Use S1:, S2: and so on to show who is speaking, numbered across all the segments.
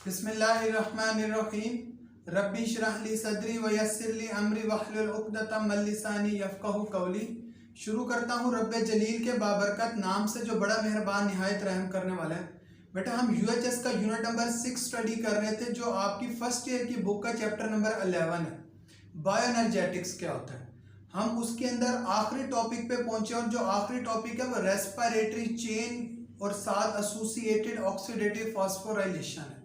S1: बिस्मिल्लाहिर्रहमानिर्रहीम। रब्बी इश्रह ली सदरी व यस्सिर ली अमरी वहलुल उक़दतम मिन लिसानी यफ़क़हू क़ौली। शुरू करता हूँ रब्बे जलील के बाबरकत नाम से जो बड़ा मेहरबान निहायत रहम करने वाला है। बेटा हम यूएचएस का यूनिट नंबर 6 स्टडी कर रहे थे, जो आपकी फर्स्ट ईयर की बुक का चैप्टर नंबर 11 है, बायोएनर्जेटिक्स क्या होता है। हम उसके अंदर आखिरी टॉपिक पे पहुंचे और जो आखिरी टॉपिक है वो रेस्पिरेटरी चेन और साथ एसोसिएटेड ऑक्सीडेटिव फॉस्फोराइलेशन है।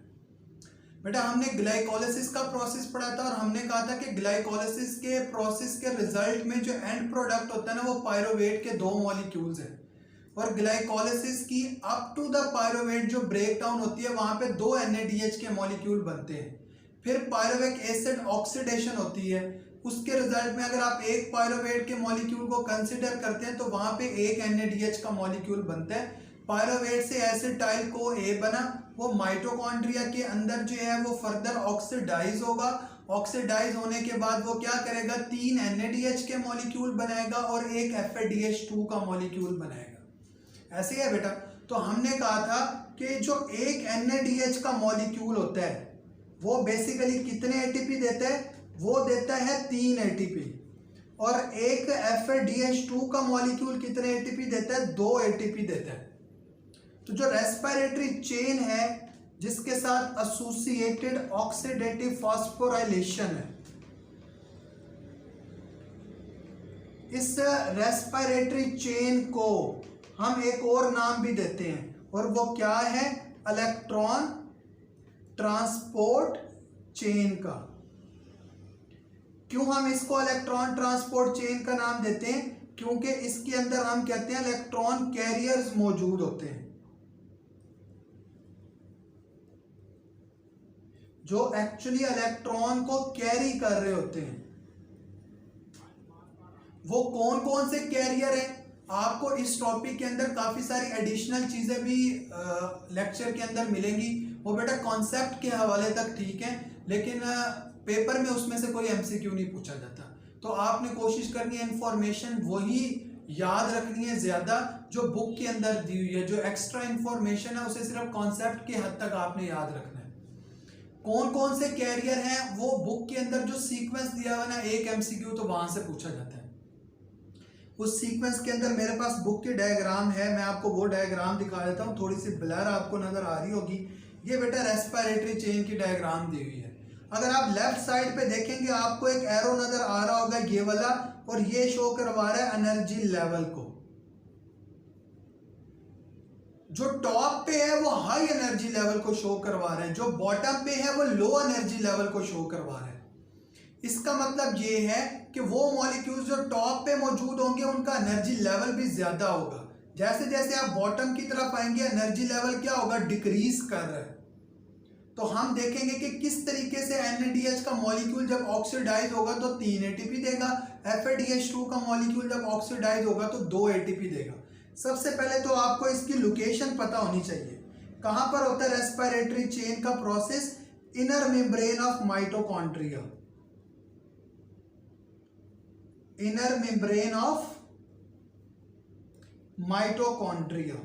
S1: बेटा हमने ग्लाइकोलिसिस का प्रोसेस पढ़ा था और हमने कहा था कि ग्लाइकोलिसिस के प्रोसेस के रिजल्ट में जो एंड प्रोडक्ट होता है ना, वो पायरोवेट के 2 मॉलिक्यूल्स हैं और ग्लाइकोलिसिस की अप टू द पायरोवेट जो ब्रेक डाउन होती है वहां पे 2 NADH के मॉलिक्यूल बनते हैं। फिर पायरोविक एसिड ऑक्सीडेशन होती है, उसके रिजल्ट में अगर आप एक पायरोवेट के मॉलिक्यूल को कंसिडर करते हैं तो वहां पे एक NADH का मॉलिक्यूल बनता है। पायरोवेट से एसिटाइल को A बना, वो माइटोकॉन्ड्रिया के अंदर जो है वो फर्दर ऑक्सीडाइज होगा। ऑक्सीडाइज होने के बाद वो क्या करेगा, 3 NADH के मॉलिक्यूल बनाएगा और एक FADH2 का मॉलिक्यूल बनाएगा। ऐसे है बेटा। तो हमने कहा था कि जो एक NADH का मॉलिक्यूल होता है वो बेसिकली कितने ATP देता है, वो देता है 3 ATP और एक FADH2 का मॉलिक्यूल कितने ATP देता है, 2 ATP देता है। तो जो रेस्पिरेटरी चेन है जिसके साथ एसोसिएटेड ऑक्सीडेटिव फॉस्फोराइलेशन है, इस रेस्पिरेटरी चेन को हम एक और नाम भी देते हैं और वो क्या है, इलेक्ट्रॉन ट्रांसपोर्ट चेन का। क्यों हम इसको इलेक्ट्रॉन ट्रांसपोर्ट चेन का नाम देते हैं, क्योंकि इसके अंदर हम कहते हैं इलेक्ट्रॉन कैरियर्स मौजूद होते हैं जो एक्चुअली इलेक्ट्रॉन को कैरी कर रहे होते हैं। वो कौन कौन से कैरियर हैं, आपको इस टॉपिक के अंदर काफी सारी एडिशनल चीजें भी लेक्चर के अंदर मिलेंगी। वो बेटा कॉन्सेप्ट के हवाले तक ठीक है, लेकिन पेपर में उसमें से कोई MCQ नहीं पूछा जाता। तो आपने कोशिश करनी है इंफॉर्मेशन वही याद रखनी है ज्यादा जो बुक के अंदर दी हुई है। जो एक्स्ट्रा इंफॉर्मेशन है उसे सिर्फ कॉन्सेप्ट के हद तक आपने याद रखना है। कौन कौन से कैरियर हैं वो बुक के अंदर जो सीक्वेंस दिया हुआ ना, एक MCQ तो वहां से पूछा जाता है। उस सीक्वेंस के अंदर मेरे पास बुक के डायग्राम है, मैं आपको वो डायग्राम दिखा देता हूँ। थोड़ी सी ब्लर आपको नजर आ रही होगी। ये बेटा रेस्पिरेटरी चेन की डायग्राम दी हुई है। अगर आप लेफ्ट साइड पे देखेंगे आपको एक एरो नजर आ रहा होगा, ये वाला, और ये शो करवा रहा है एनर्जी लेवल को। जो टॉप पे है वो हाई एनर्जी लेवल को शो करवा रहा है, जो बॉटम पे है वो लो एनर्जी लेवल को शो करवा रहा है। इसका मतलब ये है कि वो मॉलिक्यूल्स जो टॉप पे मौजूद होंगे उनका एनर्जी लेवल भी ज्यादा होगा। जैसे जैसे आप बॉटम की तरफ आएंगे एनर्जी लेवल क्या होगा, डिक्रीज कर रहा है। तो हम देखेंगे कि किस तरीके से NADH का मॉलिक्यूल जब ऑक्सीडाइज होगा तो 3 ATP देगा, FADH2 का मॉलिक्यूल जब ऑक्सीडाइज होगा तो 2 ATP देगा। सबसे पहले तो आपको इसकी लोकेशन पता होनी चाहिए, कहां पर होता है रेस्पिरेटरी चेन का process. Inner membrane of mitochondria, inner membrane of mitochondria.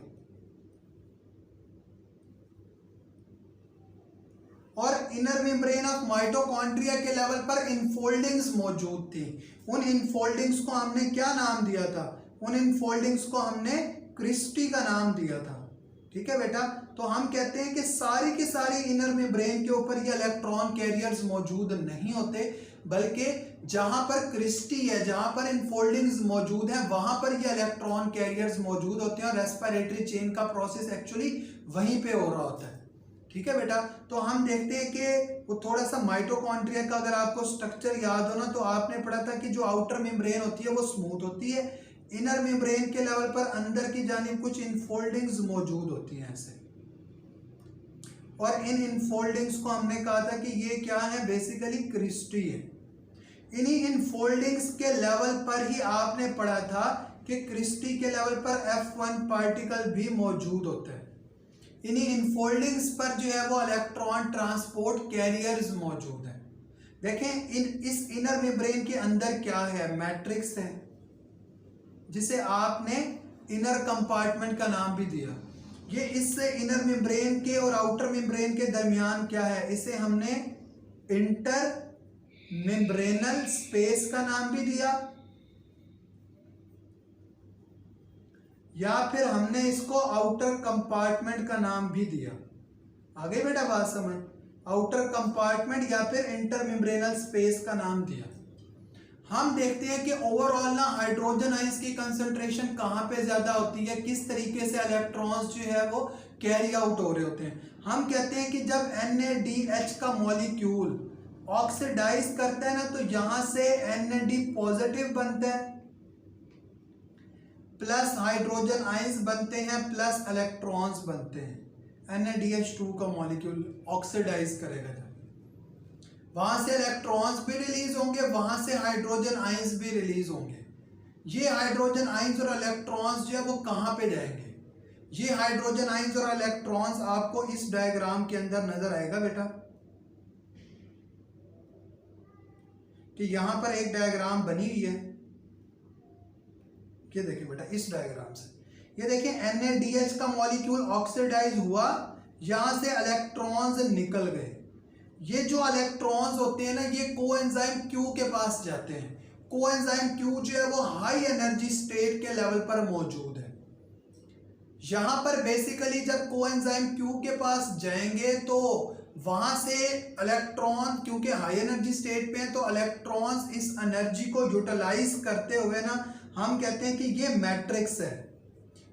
S1: और इनर मेम्ब्रेन ऑफ माइटोकॉन्ड्रिया के लेवल पर इनफोल्डिंग्स मौजूद थी। उन इनफोल्डिंग्स को हमने क्या नाम दिया था, उन इनफोल्डिंग्स को हमने क्रिस्टी का नाम दिया था। ठीक है बेटा। तो हम कहते हैं कि सारी की सारी इनर मेम्ब्रेन के ऊपर ये इलेक्ट्रॉन कैरियर्स मौजूद नहीं होते, बल्कि जहां पर क्रिस्टी है, जहां पर इनफोल्डिंग्स मौजूद है, वहां पर ये इलेक्ट्रॉन कैरियर्स मौजूद होते हैं और रेस्पिरेटरी चेन का प्रोसेस एक्चुअली वहीं पे हो रहा होता है। ठीक है बेटा। तो हम देखते हैं कि वो थोड़ा सा माइटोकॉन्ड्रिया का अगर आपको स्ट्रक्चर याद हो ना, तो आपने पढ़ा था कि जो आउटर मेम्ब्रेन होती है वो स्मूथ होती है, इनर मेम्ब्रेन के लेवल पर अंदर की जानिब कुछ इनफोल्डिंग्स मौजूद होती हैं ऐसे। और इन इनफोल्डिंग्स को हमने कहा था कि ये क्या है, बेसिकली क्रिस्टी है। इन्हीं इनफोल्डिंग्स के लेवल पर ही आपने पढ़ा था कि क्रिस्टी के लेवल पर F1 पार्टिकल भी मौजूद होता है। इन्हीं इनफोल्डिंग्स पर जो है वो इलेक्ट्रॉन ट्रांसपोर्ट कैरियर्स मौजूद है। देखें इस इनर मेम्ब्रेन के अंदर क्या है, मैट्रिक्स है जिसे आपने इनर कंपार्टमेंट का नाम भी दिया। ये इससे इनर मेम्ब्रेन के और आउटर मेम्ब्रेन के दरमियान क्या है, इसे हमने इंटर मेम्ब्रेनल स्पेस का नाम भी दिया, या फिर हमने इसको आउटर कंपार्टमेंट का नाम भी दिया। आगे बेटा बात समझ, आउटर कंपार्टमेंट या फिर इंटर मेम्ब्रेनल स्पेस का नाम दिया। हम देखते हैं कि ओवरऑल ना हाइड्रोजन आइंस की कंसंट्रेशन कहाँ पे ज्यादा होती है, किस तरीके से इलेक्ट्रॉन्स जो है वो कैरी आउट हो रहे होते हैं। हम कहते हैं कि जब NaDH का मॉलिक्यूल ऑक्सीडाइज करता है ना, तो यहां से NAD पॉजिटिव बनता है, प्लस हाइड्रोजन आइंस बनते हैं, प्लस इलेक्ट्रॉन्स बनते हैं। NaDH2 का मॉलिक्यूल ऑक्सीडाइज करेगा, वहां से इलेक्ट्रॉन्स भी रिलीज होंगे, वहां से हाइड्रोजन आइंस भी रिलीज होंगे। ये हाइड्रोजन आइंस और इलेक्ट्रॉन्स जो है वो कहां पे जाएंगे, ये हाइड्रोजन आइंस और इलेक्ट्रॉन्स आपको इस डायग्राम के अंदर नजर आएगा बेटा, कि यहां पर एक डायग्राम बनी हुई है, ये देखिए बेटा इस डायग्राम से, ये देखिए NaDH का मॉलिक्यूल ऑक्सीडाइज हुआ, यहां से इलेक्ट्रॉन्स निकल गए। ये जो इलेक्ट्रॉन्स होते हैं ना, ये कोएंजाइम Q के पास जाते हैं। कोएंजाइम Q जो है वो हाई एनर्जी स्टेट के लेवल पर मौजूद है। यहां पर बेसिकली जब कोएंजाइम Q के पास जाएंगे तो वहां से इलेक्ट्रॉन, क्योंकि हाई एनर्जी स्टेट पे है, तो इलेक्ट्रॉन्स इस एनर्जी को यूटिलाइज करते हुए ना, हम कहते हैं कि ये मैट्रिक्स है,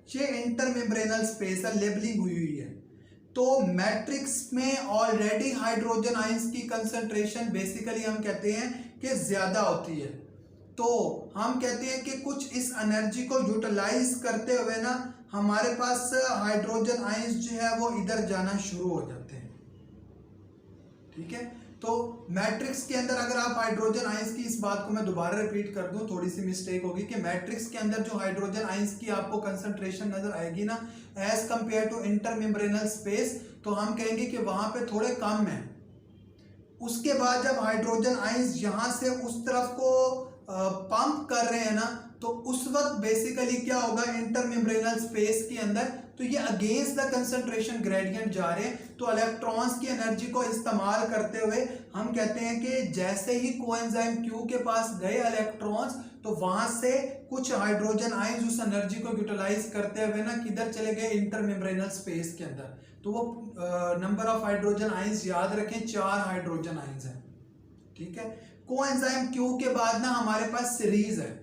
S1: ये इंटरमेम्ब्रेनल स्पेस है, लेबलिंग हुई हुई है। तो मैट्रिक्स में ऑलरेडी हाइड्रोजन आइंस की कंसंट्रेशन बेसिकली हम कहते हैं कि ज्यादा होती है, तो हम कहते हैं कि कुछ इस एनर्जी को यूटिलाइज करते हुए ना हमारे पास हाइड्रोजन आइंस जो है वो इधर जाना शुरू हो जाते हैं। ठीक है, तो मैट्रिक्स के अंदर अगर आप हाइड्रोजन आइंस की, इस बात को मैं दोबारा रिपीट कर दूं, थोड़ी सी मिस्टेक होगी, कि मैट्रिक्स के अंदर जो हाइड्रोजन आइंस की आपको कंसंट्रेशन नजर आएगी ना एज कंपेयर टू इंटरमेम्ब्रेनल स्पेस, तो हम कहेंगे कि वहां पे थोड़े कम है। उसके बाद जब हाइड्रोजन आइंस यहां से उस तरफ को पंप कर रहे हैं ना, तो उस वक्त बेसिकली क्या होगा, इंटरमेम्ब्रेनल स्पेस के अंदर, तो ये अगेंस्ट द कंसंट्रेशन ग्रेडियंट जा रहे हैं, तो इलेक्ट्रॉन्स की एनर्जी को इस्तेमाल करते हुए हम कहते हैं कि जैसे ही कोएंजाइम Q के पास गए इलेक्ट्रॉन्स, तो वहां से कुछ हाइड्रोजन आइंस उस एनर्जी को यूटिलाइज करते हुए ना किधर चले गए, इंटरमेम्ब्रेनल स्पेस के अंदर। तो वो नंबर ऑफ हाइड्रोजन आइंस याद रखें, 4 हाइड्रोजन आइंस है। ठीक है, कोएंजाइम Q के बाद ना हमारे पास सीरीज है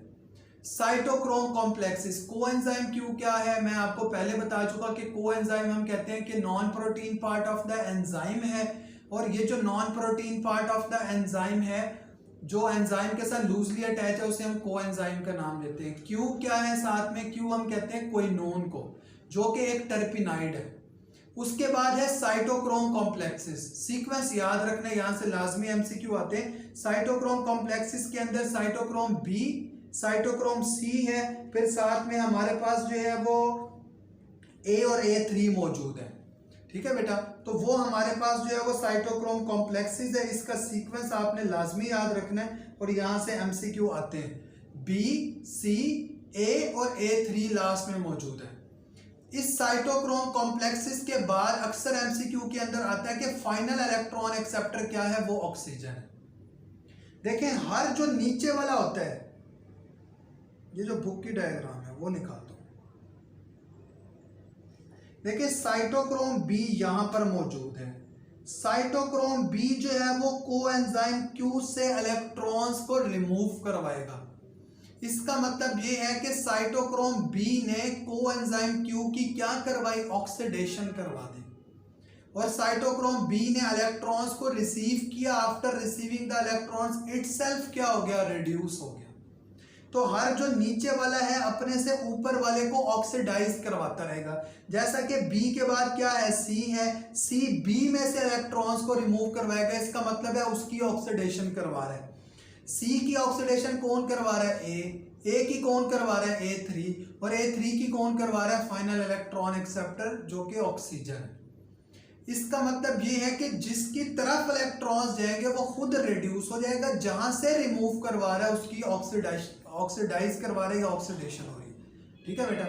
S1: साइटोक्रोम कॉम्प्लेक्सेस। कोएंजाइम Q क्या है, मैं आपको पहले बता चुका कि कोएंजाइम हम कहते हैं कि non protein part of the enzyme है, और ये जो non protein part of the enzyme है, जो एंजाइम के साथ लूजली अटैच है, उसे हम कोएंजाइम का नाम देते हैं। Q क्या है साथ में, Q हम कहते हैं क्विनोन को, जो कि एक टर्पिनाइड है। उसके बाद है साइटोक्रोम कॉम्प्लेक्सेस। सीक्वेंस याद रखना, यहां से लाजमी MCQ आते हैं। साइटोक्रोम कॉम्प्लेक्सेस के अंदर साइटोक्रोम B, साइटोक्रोम C है, फिर साथ में हमारे पास जो है वो A और A3 मौजूद है। ठीक है बेटा, तो वो हमारे पास जो है वो साइटोक्रोम कॉम्प्लेक्सेस है। इसका सीक्वेंस आपने लाजमी याद रखना है, और यहां से MCQ आते हैं। B, C, A और A3 लास्ट में मौजूद है। इस साइटोक्रोम कॉम्प्लेक्सेस के बाद अक्सर MCQ के अंदर आता है कि फाइनल इलेक्ट्रॉन एक्सेप्टर क्या है, वो ऑक्सीजन है। देखें, हर जो नीचे वाला होता है, ये जो बुक की डायग्राम है वो निकाल दो। देखिए साइटोक्रोम B यहां पर मौजूद है। साइटोक्रोम B जो है वो कोएंजाइम Q से इलेक्ट्रॉन्स को रिमूव करवाएगा। इसका मतलब ये है कि साइटोक्रोम B ने कोएंजाइम Q की क्या करवाई, ऑक्सीडेशन करवा दी, और साइटोक्रोम B ने इलेक्ट्रॉन्स को रिसीव किया। After receiving the electrons itself क्या हो गया, रिड्यूस हो गया। तो हर जो नीचे वाला है अपने से ऊपर वाले को ऑक्सीडाइज करवाता रहेगा। जैसा कि B के बाद क्या है, C है, C B में से इलेक्ट्रॉन्स को रिमूव करवाएगा, इसका मतलब है उसकी ऑक्सीडेशन करवा रहा है। C की ऑक्सीडेशन कौन करवा रहा है, A की कौन करवा रहा है, A3, और A3 की कौन करवा रहा है, फाइनल इलेक्ट्रॉन एक्सेप्टर, जो कि ऑक्सीजन है। इसका मतलब ये है कि जिसकी तरफ इलेक्ट्रॉन्स जाएंगे वो खुद रिड्यूस हो जाएगा, जहां से रिमूव करवा रहा है उसकी ऑक्सीडाइज करवा रही है, ऑक्सीडेशन हो रही है। ठीक है बेटा,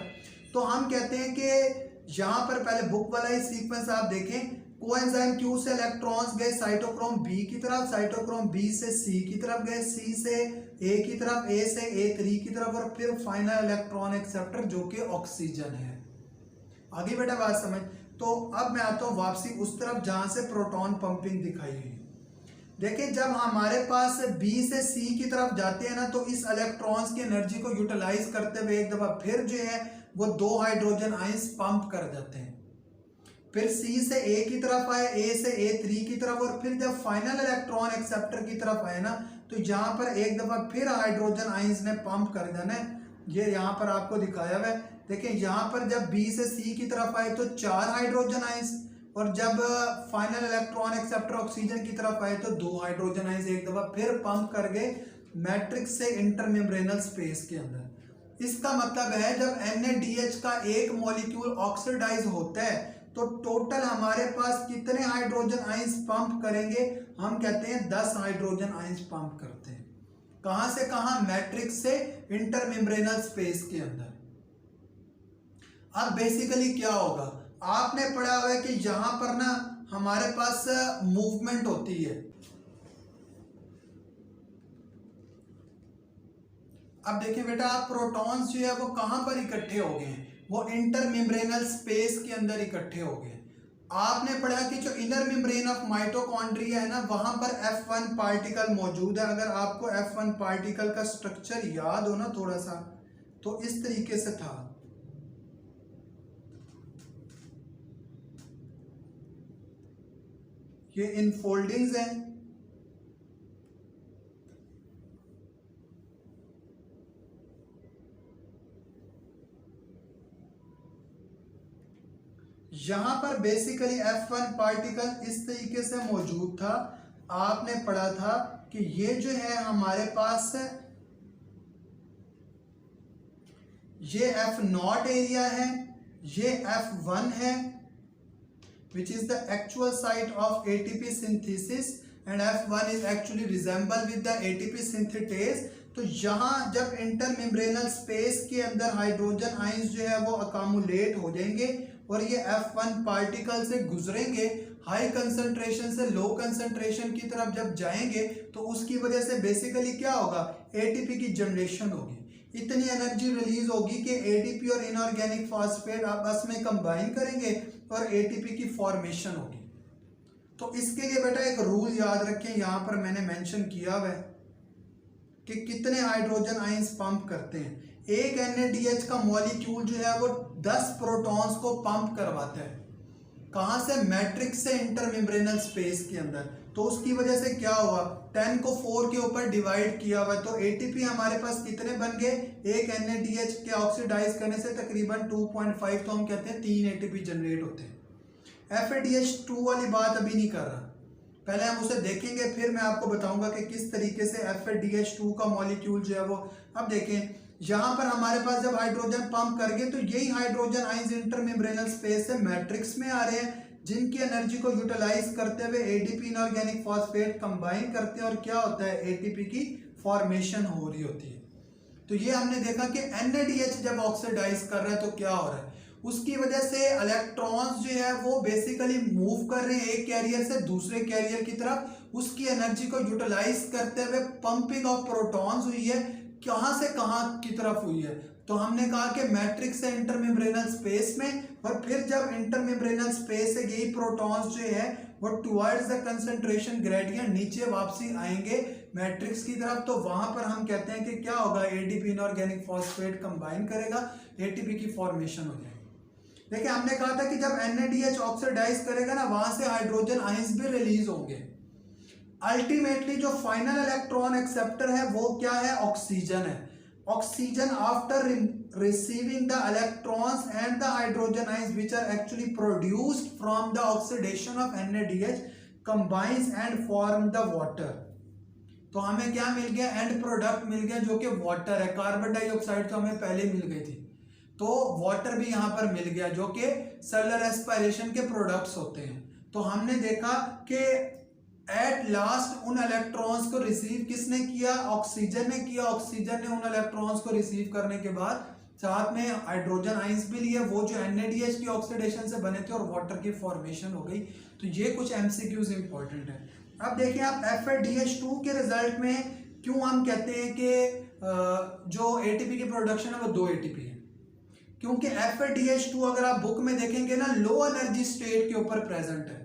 S1: तो हम कहते हैं कि यहाँ पर पहले बुक वाला ही सीक्वेंस आप देखें, कोएंजाइम क्यू से इलेक्ट्रॉन्स गए साइटोक्रोम बी की तरफ, साइटोक्रोम बी से सी की तरफ गए, सी से ए की तरफ, ए से A3 की तरफ, और फिर फाइनल इलेक्ट्रॉन एक्सेप्टर जो कि ऑक्सीजन है। आगे बेटा बात समझ। तो अब मैं आता हूँ वापसी उस तरफ जहां से प्रोटॉन पंपिंग दिखाई हुई। देखिए जब हमारे पास बी से सी की तरफ जाते हैं ना, तो इस इलेक्ट्रॉन्स की एनर्जी को यूटिलाइज करते हुए एक दफा फिर जो है वो 2 हाइड्रोजन आयंस पंप कर जाते हैं। फिर सी से ए की तरफ आए, ए से A3 की तरफ, और फिर जब फाइनल इलेक्ट्रॉन एक्सेप्टर की तरफ आए ना, तो यहाँ पर एक दफा फिर हाइड्रोजन आयंस ने पंप कर देना है। ये यहाँ पर आपको दिखाया हुआ है। देखिए यहाँ पर जब बी से सी की तरफ आए तो 4 हाइड्रोजन आयंस, और जब फाइनल इलेक्ट्रॉन एक्सेप्टर ऑक्सीजन की तरफ आए तो 2 हाइड्रोजन आयंस एक दफा फिर पंप कर गए मैट्रिक्स से इंटरमेम्ब्रेनल स्पेस के अंदर। इसका मतलब है जब NaDH का एक मॉलिक्यूल ऑक्सीडाइज होता है तो टोटल हमारे पास कितने हाइड्रोजन आयंस पंप करेंगे? हम कहते हैं 10 हाइड्रोजन आयंस पंप करते हैं। कहां से कहां? मैट्रिक्स से इंटरमेम्ब्रेनल स्पेस के अंदर। अब बेसिकली क्या होगा, आपने पढ़ा हुआ है कि यहां पर ना हमारे पास मूवमेंट होती है। अब देखिए बेटा, आप प्रोटॉन्स जो है वो कहां पर इकट्ठे हो गए हैं? वो इंटरमेम्ब्रेनल स्पेस के अंदर इकट्ठे हो गए। आपने पढ़ा कि जो इनर मेम्ब्रेन ऑफ माइटोकॉन्ड्रिया है ना, वहां पर F1 पार्टिकल मौजूद है। अगर आपको F1 पार्टिकल का स्ट्रक्चर याद हो ना थोड़ा सा, तो इस तरीके से था। ये इनफोल्डिंग्स हैं, यहां पर बेसिकली F1 पार्टिकल इस तरीके से मौजूद था। आपने पढ़ा था कि ये जो है हमारे पास ये F0 एरिया है, ये F1 है which is the actual site of ATP synthesis and F1 is actually resemble with the ATP synthetase। तो यहाँ जब इंटरमेम्ब्रेनल स्पेस के अंदर हाइड्रोजन आयंस जो है वो अकामुलेट हो जाएंगे और ये F1 पार्टिकल से गुजरेंगे, हाई कंसंट्रेशन से लो कंसंट्रेशन की तरफ जब जाएंगे तो उसकी वजह से बेसिकली क्या होगा, एटीपी की जनरेशन होगी। इतनी एनर्जी रिलीज होगी कि एडीपी और इनऑर्गेनिक फॉस्फेट आपस में कंबाइन करेंगे और एटीपी की फॉर्मेशन होगी। तो इसके लिए बेटा एक रूल याद रखें, यहां पर मैंने मेंशन किया हुआ है कि कितने हाइड्रोजन आयंस पंप करते हैं। एक NaDH का मॉलिक्यूल जो है वो 10 प्रोटॉन्स को पंप करवाता है। कहां से? मैट्रिक्स से इंटरमेम्ब्रेनल स्पेस के अंदर। तो उसकी वजह से क्या हुआ, 10 को 4 के ऊपर डिवाइड किया हुआ, तो एटीपी हमारे पास कितने बन गए? एक NaDH के ऑक्सीडाइज करने से तकरीबन 2.5, तो हम कहते हैं 3 एटीपी जनरेट होते हैं। FADH2 वाली बात अभी नहीं कर रहा, पहले हम उसे देखेंगे, फिर मैं आपको बताऊंगा कि किस तरीके से FADH2 का मॉलिक्यूल जो है वो। अब देखें यहां पर हमारे पास जब हाइड्रोजन पंप कर गए तो यही हाइड्रोजन आयंस इंटरमेम्ब्रेनल स्पेस से मैट्रिक्स में आ रहे हैं, जिनकी एनर्जी को यूटिलाइज करते हुए एडीपी इनऑर्गेनिक फॉस्फेट कंबाइन करते हैं और क्या होता है, एटीपी की फॉर्मेशन हो रही होती है। तो ये हमने देखा कि NaDH जब ऑक्सीडाइज कर रहा है तो क्या हो रहा है, उसकी वजह से इलेक्ट्रॉन्स जो है वो बेसिकली मूव कर रहे हैं एक कैरियर से दूसरे कैरियर की तरफ, उसकी एनर्जी को यूटिलाइज करते हुए पंपिंग ऑफ प्रोटॉन्स हुई है। कहां से कहां की तरफ हुई है? तो हमने कहा कि मैट्रिक्स से इंटरमेम्ब्रेनल स्पेस में, और फिर जब इंटरमेम्ब्रेनल स्पेस से यही प्रोटॉन्स जो है वो टुवर्ड्स द कंसंट्रेशन ग्रेडियंट नीचे वापसी आएंगे मैट्रिक्स की तरफ, तो वहां पर हम कहते हैं कि क्या होगा, एडीपी इनऑर्गेनिक फॉस्फेट कंबाइन करेगा, एटीपी की फॉर्मेशन हो जाएगी। देखिए हमने कहा था कि जब NaDH ऑक्सीडाइज करेगा ना, वहां से हाइड्रोजन आयंस भी रिलीज होंगे। अल्टीमेटली जो फाइनल इलेक्ट्रॉन एक्सेप्टर है वो क्या है, ऑक्सीजन है। Oxygen after receiving the electrons and the hydrogen ions which are actually produced from the oxidation of NaDH combines and form the water. तो हमें क्या मिल गया, एंड प्रोडक्ट मिल गया जो कि वाटर है। कार्बन डाइऑक्साइड तो हमें पहले मिल गई थी, तो वाटर भी यहां पर मिल गया जो कि सेलुलर एस्पायरेशन के प्रोडक्ट्स होते हैं। तो हमने देखा कि एट लास्ट उन इलेक्ट्रॉन्स को रिसीव किसने किया, ऑक्सीजन ने किया। ऑक्सीजन ने उन इलेक्ट्रॉन्स को रिसीव करने के बाद साथ में हाइड्रोजन आइंस भी लिए, वो जो NaDH की ऑक्सीडेशन से बने थे और वाटर की फॉर्मेशन हो गई। तो ये कुछ MCQs इंपॉर्टेंट है। अब देखिए आप FADH2 के रिजल्ट में क्यों हम कहते हैं कि जो ATP की प्रोडक्शन है वो 2 ATP है, क्योंकि FADH2 अगर आप बुक में देखेंगे ना लो एनर्जी स्टेट के ऊपर प्रेजेंट है।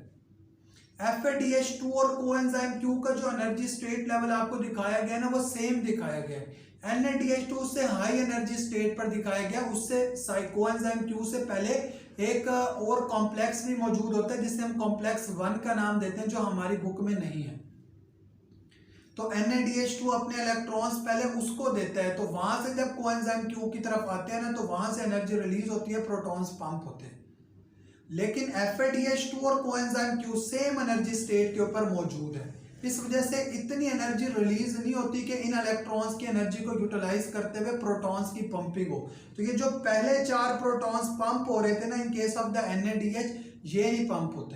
S1: FADH2 और कोएंजाइम Q का जो एनर्जी स्टेट लेवल आपको दिखाया गया ना वो सेम दिखाया गया है। NaDH2 से हाई एनर्जी स्टेट पर दिखाया गया, उससे कोएंजाइम Q से पहले एक और कॉम्प्लेक्स भी मौजूद होता है जिसे हम कॉम्प्लेक्स 1 का नाम देते हैं, जो हमारी बुक में नहीं है। तो NaDH2 अपने इलेक्ट्रॉन्स पहले उसको देता है, तो वहां से जब कोएंजाइम Q की तरफ आते हैं ना तो वहां से एनर्जी रिलीज होती है, प्रोटॉन्स पंप होते हैं। लेकिन FADH2 और coenzyme Q same energy state के ऊपर मौजूद है, इस वजह से इतनी एनर्जी रिलीज नहीं होती कि इन इलेक्ट्रॉन्स की एनर्जी को यूटिलाइज करते हुए प्रोटॉन्स की पंपिंग हो। तो ये जो पहले 4 प्रोटॉन्स पंप हो रहे थे ना in case of the NaDH, ये नहीं पंप होते।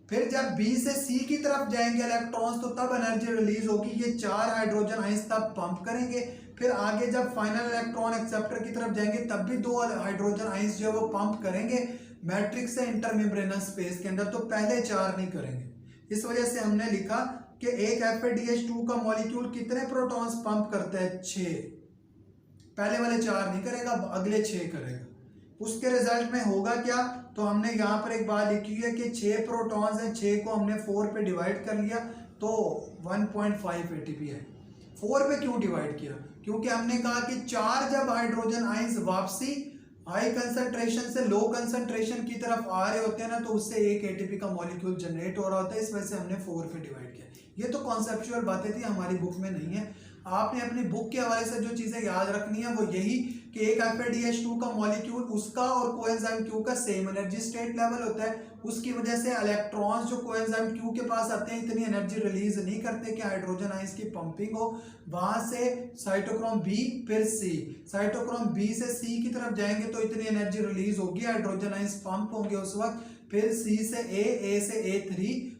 S1: फिर जब B से C की तरफ जाएंगे इलेक्ट्रॉन्स तो तब एनर्जी रिलीज होगी, ये 4 हाइड्रोजन आइंस तब पंप करेंगे। फिर आगे जब फाइनल इलेक्ट्रॉन एक्सेप्टर की तरफ जाएंगे तब भी 2 हाइड्रोजन आइंस जो है वो पंप करेंगे मैट्रिक्स से इंटरमेम्ब्रेनस स्पेस के अंदर, तो पहले 4 नहीं करेंगे। इस वजह से हमने लिखा कि एक FADH2 का मॉलिक्यूल कितने प्रोटॉन्स पंप करता है, 6। पहले वाले 4 नहीं करेगा, अगले 6 करेगा। उसके रिजल्ट में होगा क्या, तो हमने यहाँ पर एक बात लिखी है कि 6 प्रोटॉन्स हैं, 6 को हमने 4 पे डिवाइड कर लिया तो 1.5 ATP है। 4 पे क्यों डिवाइड किया, क्योंकि हमने कहा कि 4 जब हाइड्रोजन आइंस वापसी हाई कंसंट्रेशन से लो कंसंट्रेशन की तरफ आ रहे होते हैं ना तो उससे 1 ATP का मॉलिक्यूल जनरेट हो रहा होता है, इस वजह से हमने 4 पे डिवाइड किया। ये तो कॉन्सेप्चुअल बातें थी, हमारी बुक में नहीं है। आपने अपनी बुक के हवाले से जो चीजें याद रखनी है वो यही कि एक FADH2 का मॉलिक्यूल उसका और कोएंजाइम Q का सेम एनर्जी स्टेट लेवल होता है, उसकी वजह से इलेक्ट्रॉन्स जो कोएंजाइम Q के पास आते हैं इतनी एनर्जी रिलीज नहीं करते कि हाइड्रोजन आइंस की पंपिंग हो। वहां से साइटोक्रोम B फिर C, साइटोक्रोम B से C की तरफ जाएंगे तो इतनी एनर्जी रिलीज होगी, हाइड्रोजन आइंस पंप होंगे उस वक्त। फिर C से A से A3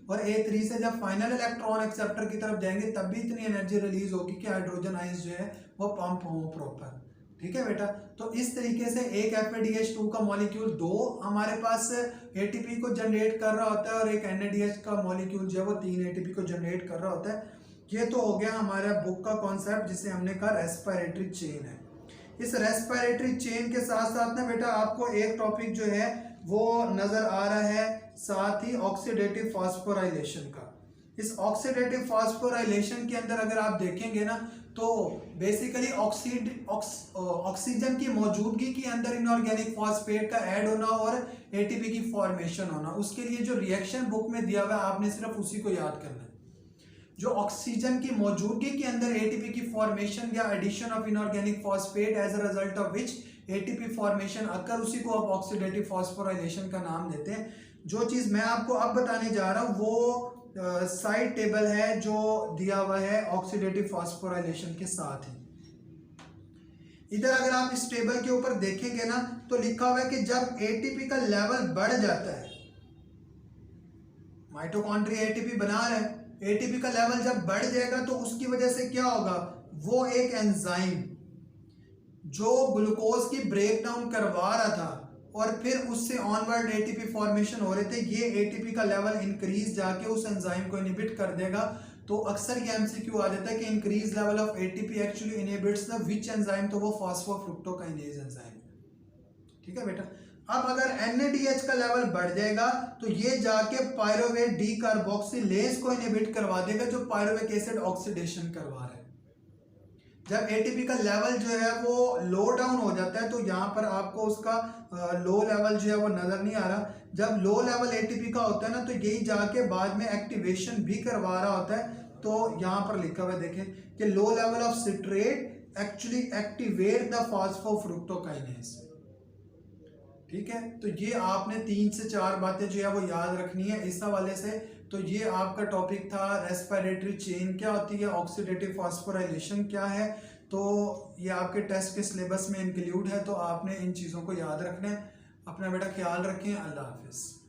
S1: और A3 से जब फाइनल इलेक्ट्रॉन एक्सेप्टर की तरफ जाएंगे तब भी इतनी एनर्जी रिलीज होगी कि हाइड्रोजन आइंस जो है वो पंप हो प्रॉपर। ठीक है बेटा, तो इस तरीके से एक FADH2 का मॉलिक्यूल 2 हमारे पास ATP को जनरेट कर रहा होता है और एक NaDH का मॉलिक्यूल जो है वो 3 ATP को जनरेट कर रहा होता है। ये तो हो गया हमारा बुक का कॉन्सेप्ट जिसे हमने कहा रेस्पिरेटरी चेन है। इस रेस्पिरेटरी चेन के साथ साथ ना बेटा आपको एक टॉपिक जो है वो नजर आ रहा है, साथ ही ऑक्सीडेटिव फास्फोराइलेशन का। इस ऑक्सीडेटिव फास्फोराइलेशन के अंदर अगर आप देखेंगे ना तो बेसिकली ऑक्सीजन की मौजूदगी के अंदर इनऑर्गेनिक फॉस्फेट का ऐड होना और ATP की फॉर्मेशन होना, उसके लिए जो रिएक्शन बुक में दिया हुआ है आपने सिर्फ उसी को याद करना है। जो ऑक्सीजन की मौजूदगी के अंदर ATP की फॉर्मेशन या addition of inorganic phosphate as a result of which ATP formation occur, उसी को आप ऑक्सीडेटिव फास्फोराइलेशन का नाम देते हैं। जो चीज मैं आपको अब बताने जा रहा हूं वो साइड टेबल है जो दिया हुआ है ऑक्सीडेटिव फास्फोराइलेशन के साथ ही। इधर अगर आप इस टेबल के ऊपर देखेंगे ना तो लिखा हुआ है कि जब ATP का लेवल बढ़ जाता है, माइटोकॉन्ड्रिया ATP बना रहा है, ATP का लेवल जब बढ़ जाएगा तो उसकी वजह से क्या होगा, वो एक एंजाइम जो ग्लूकोज की ब्रेक डाउन करवा रहा था और फिर उससे ऑनवर्ड ATP फॉर्मेशन हो रहे थे, ये ATP का लेवल इंक्रीज जाके उस एंजाइम को इनहिबिट कर देगा। तो अक्सर ये MCQ आ जाता है कि increase level of ATP actually inhibits the which enzyme, तो वो फॉस्फोफ्रुक्टोकाइनेज एंजाइम। ठीक है बेटा, अब अगर NaDH का लेवल बढ़ जाएगा तो ये जाके पायरुवेट डी कार्बोक्सिलेज को इनहिबिट करवा देगा जो पायरुविक एसिड ऑक्सीडेशन करवा रहा है। जब ATP का लेवल जो है वो लो डाउन हो जाता है तो यहाँ पर आपको उसका लो लेवल जो है वो नजर नहीं आ रहा। जब लो लेवल ATP का होता है ना तो यही जाके बाद में एक्टिवेशन भी करवा रहा होता है। तो यहाँ पर लिखा हुआ है देखें कि low level of citrate actually activate the phosphofructokinase. ठीक है, तो ये आपने 3 से 4 बातें जो है वो याद रखनी है इस हवाले से। तो ये आपका टॉपिक था रेस्पिरेटरी चेन क्या होती है, ऑक्सीडेटिव फास्फोराइलेशन क्या है। तो ये आपके टेस्ट के सिलेबस में इंक्लूड है, तो आपने इन चीज़ों को याद रखना है। अपना बेटा ख्याल रखें, अल्लाह हाफिज़।